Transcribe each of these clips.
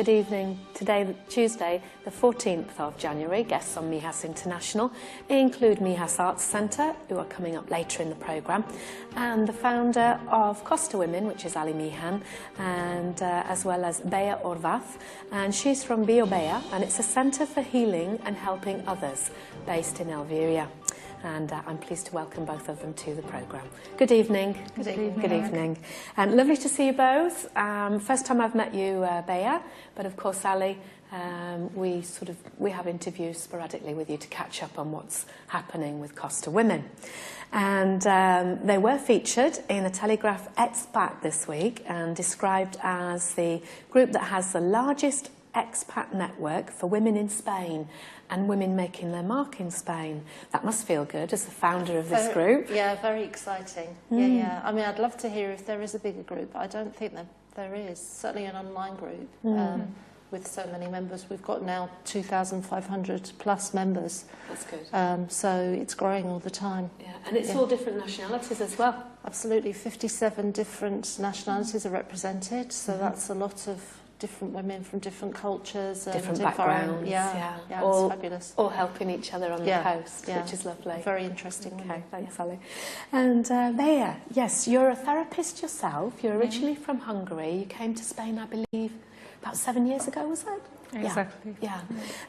Good evening. Today, Tuesday, the 14th of January, guests on MIHAS International include MIHAS Arts Centre, who are coming up later in the programme, and the founder of Costa Women, which is Ali Mihan, and as well as Bea Orvath, and she's from biobea, and it's a centre for healing and helping others based in Algeria. And I'm pleased to welcome both of them to the programme. Good evening. Good evening. Good evening. And lovely to see you both. First time I've met you, Bea, but of course, Ali, we have interviews sporadically with you to catch up on what's happening with Costa Women. And they were featured in a Telegraph expat this week and described as the group that has the largest expat network for women in Spain and women making their mark in Spain. That must feel good as the founder of this group. Yeah, very exciting. Yeah. I mean, I'd love to hear if there is a bigger group. I don't think that there is. Certainly an online group with so many members. We've got now 2,500 plus members. That's good. So it's growing all the time. Yeah, and it's all different nationalities as well. Absolutely. 57 different nationalities are represented. So that's a lot of different women from different cultures, different backgrounds. Yeah, all, it's fabulous. All helping each other on the coast, which is lovely. Very interesting. Okay, thanks, Ali. And Bea, yes, you're a therapist yourself. You're originally from Hungary. You came to Spain, I believe, about 7 years ago, was that? Exactly. Yeah.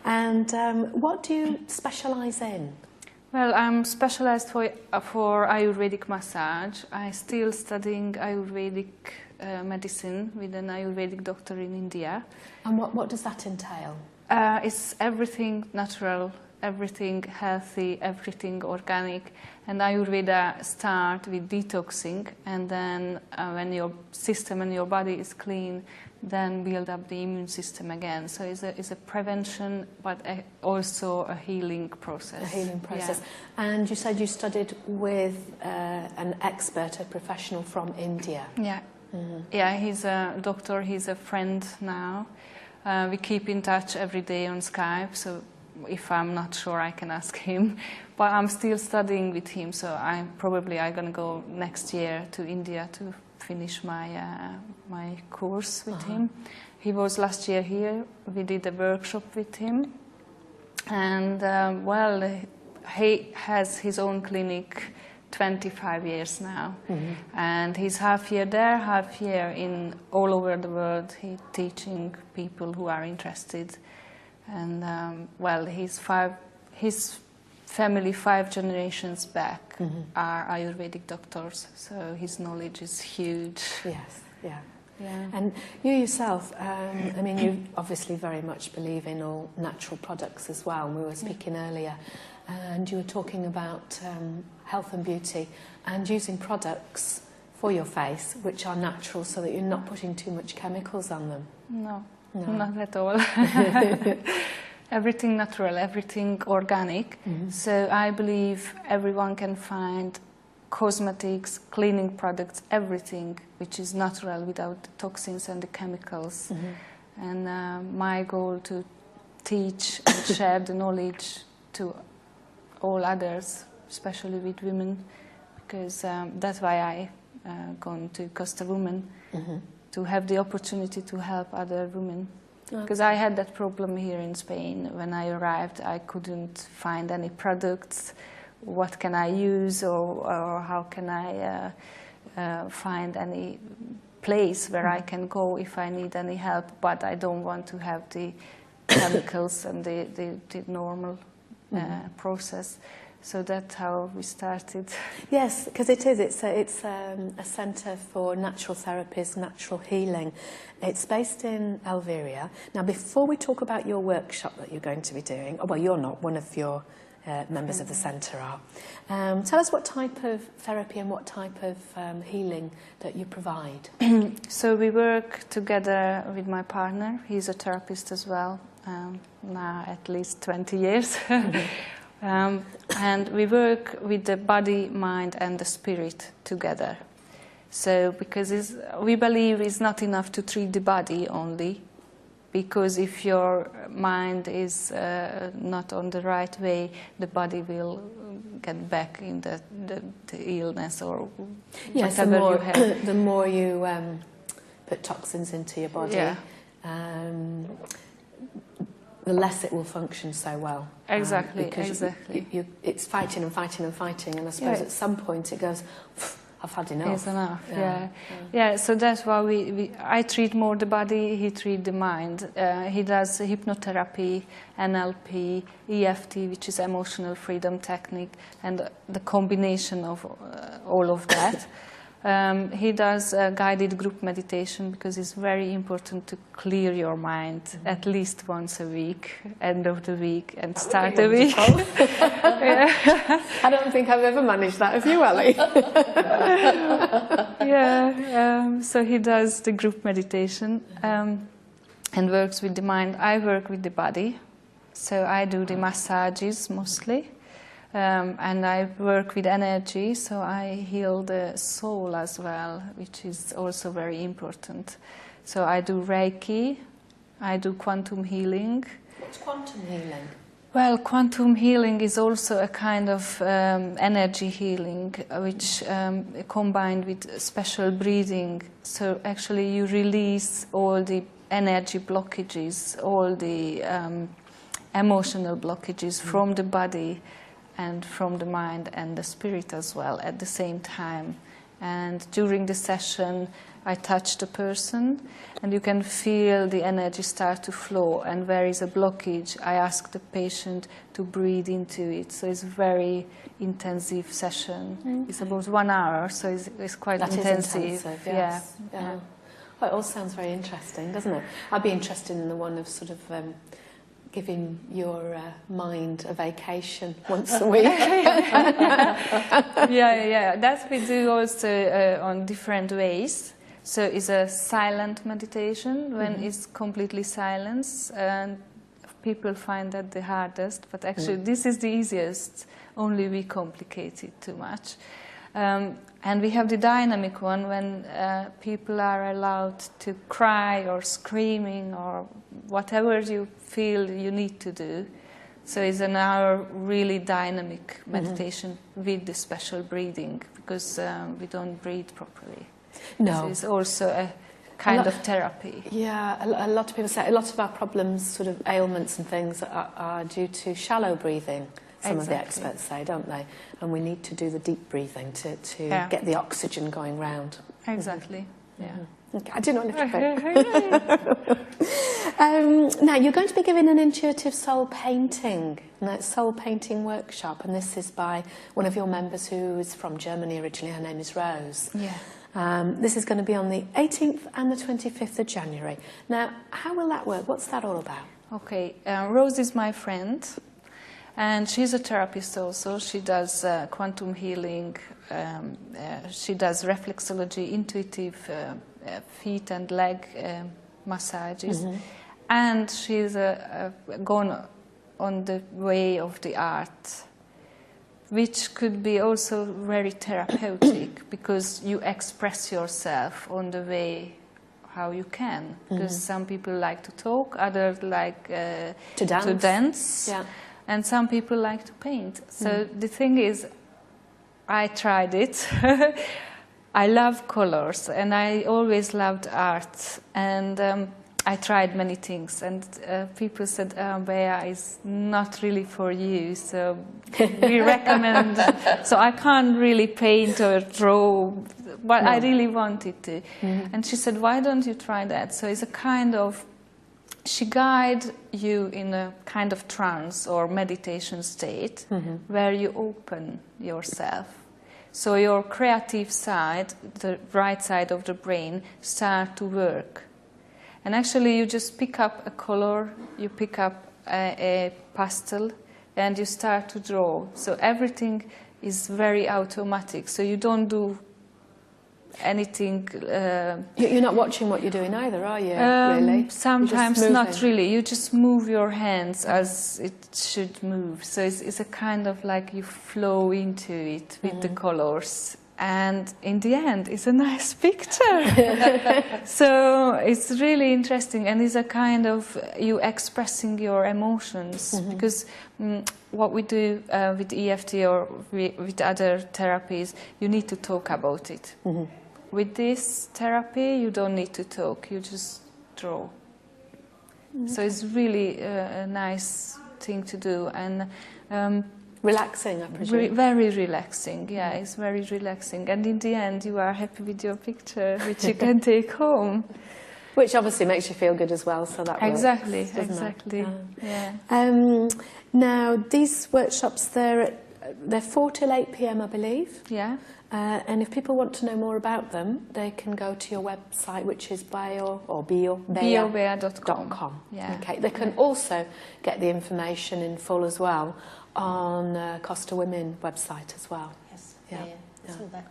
And what do you specialise in? Well, I'm specialised for Ayurvedic massage. I'm still studying Ayurvedic medicine with an Ayurvedic doctor in India. And what does that entail? It's everything natural, everything healthy, everything organic. And Ayurveda starts with detoxing, and then when your system and your body is clean, then build up the immune system again. So it's a prevention, but also a healing process. A healing process. Yeah. And you said you studied with an expert, a professional from India. Yeah. Yeah, he's a doctor, he's a friend now. We keep in touch every day on Skype, so if I'm not sure, I can ask him. But I'm still studying with him, so I'm going to go next year to India to finish my course with him. He was last year here. We did a workshop with him. And, he has his own clinic 25 years now, and he's half year there, half year in all over the world. He's teaching people who are interested, and his family 5 generations back are Ayurvedic doctors, so his knowledge is huge. Yes, yeah. And you yourself, I mean, you obviously very much believe in all natural products as well. We were speaking earlier, and you were talking about health and beauty and using products for your face which are natural, so that you're not putting too much chemicals on them. No. Not at all. Everything natural, everything organic. So I believe everyone can find cosmetics, cleaning products, everything which is natural without the toxins and the chemicals. And my goal to teach and share the knowledge to all others, especially with women, because that's why I gone to Costa Women, to have the opportunity to help other women. Because I had that problem here in Spain. When I arrived, I couldn't find any products. What can I use, or how can I find any place where I can go if I need any help, but I don't want to have the chemicals and the normal process. So that's how we started. Yes, because it's a centre for natural therapies, natural healing. It's based in Algeria. Now, before we talk about your workshop that you're going to be doing, well, you're not, one of your members of the centre are. Tell us what type of therapy and what type of healing that you provide. So we work together with my partner. He's a therapist as well, now at least 20 years. And we work with the body, mind and the spirit together. So because we believe it's not enough to treat the body only, because if your mind is not on the right way, the body will get back in the illness or whatever you have. The more you put toxins into your body, the less it will function so well. Exactly, Because exactly. it's fighting and fighting and fighting, and I suppose at some point it goes, I've had enough. It's enough, yeah. So that's why I treat more the body, he treats the mind. He does hypnotherapy, NLP, EFT, which is emotional freedom technique, and the combination of all of that. He does guided group meditation because it's very important to clear your mind at least once a week, end of the week and start the week. I don't think I've ever managed that. Have you, Ellie? So he does the group meditation and works with the mind. I work with the body, so I do the massages mostly. And I work with energy, so I heal the soul as well, which is also very important. So I do Reiki, I do quantum healing. What's quantum healing? Well, quantum healing is also a kind of energy healing, which combined with special breathing. So actually you release all the energy blockages, all the emotional blockages from the body and from the mind and the spirit as well at the same time. And during the session I touch the person and you can feel the energy start to flow, and where is a blockage I ask the patient to breathe into it. So it's a very intensive session. Okay. It's about 1 hour, so it's quite intensive. Yes. Yeah. Well, it all sounds very interesting, doesn't it? I'd be interested in the one of sort of giving your mind a vacation once a week. That we do also on different ways. So it's a silent meditation when it's completely silence, and people find that the hardest, but actually this is the easiest, only we complicate it too much. And we have the dynamic one when people are allowed to cry or screaming or whatever you feel you need to do. So it's an hour really dynamic meditation with the special breathing, because we don't breathe properly. No. So it's also a kind of therapy. Yeah, a lot of people say a lot of our problems, sort of ailments and things, are due to shallow breathing. Some of the experts say, don't they? And we need to do the deep breathing to get the oxygen going round. Exactly, Okay, I do know a little bit. Now, you're going to be giving an intuitive soul painting workshop, and this is by one of your members who is from Germany originally. Her name is Rose. Yeah. This is going to be on the 18th and the 25th of January. Now, how will that work? What's that all about? Okay, Rose is my friend. And she's a therapist also. She does quantum healing, she does reflexology, intuitive feet and leg massages. And she's gone on the way of the art, which could be also very therapeutic, because you express yourself on the way how you can. Because some people like to talk, others like to dance. Yeah. And some people like to paint. So the thing is, I tried it. I love colors, and I always loved art. And I tried many things. And people said, Bea is not really for you. So we recommend. So I can't really paint or draw, but I really wanted to. And she said, why don't you try that? So it's a kind of, she guides you in a kind of trance or meditation state where you open yourself. So your creative side, the right side of the brain, start to work. And actually you just pick up a color, you pick up a pastel, and you start to draw. So everything is very automatic. So you don't do anything. You're not watching what you're doing either, are you? Really? Sometimes not really. You just move your hands as it should move. So it's a kind of like you flow into it with the colors. And in the end, it's a nice picture. So it's really interesting, and it's a kind of you expressing your emotions, because what we do with EFT or with other therapies, you need to talk about it. With this therapy, you don't need to talk, you just draw. So it's really a nice thing to do, and Relaxing, I presume. very relaxing. Yeah, it's very relaxing. And in the end, you are happy with your picture, which you can take home. Which obviously makes you feel good as well, so that works, Exactly, doesn't it? exactly. Yeah. Now, these workshops, they're 4 till 8 p.m, I believe. Yeah. And if people want to know more about them, they can go to your website, which is biobea.com. Yeah. Okay. They can also get the information in full as well on Costa Women website as well. Yes. Yeah. It's all there.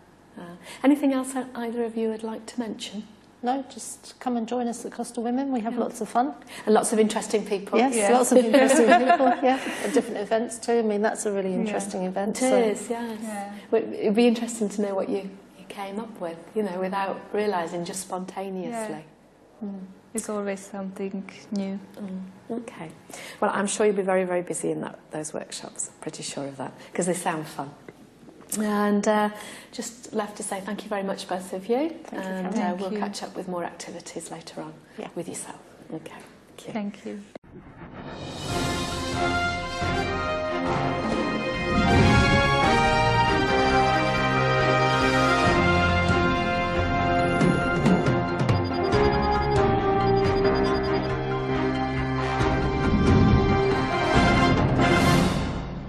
Anything else that either of you would like to mention? No, just come and join us at Costa Women. We have lots of fun. And lots of interesting people. Yes, lots of interesting people, at different events too. I mean, that's a really interesting event. It is, yes. Yeah. Well, it'd be interesting to know what you came up with, without realising, just spontaneously. Yeah. It's always something new. Okay. Well, I'm sure you'll be very, very busy in those workshops. Pretty sure of that, because they sound fun. And just left to say thank you very much, both of you. Thank you. And we'll catch up with more activities later on with yourself. Okay. Thank you.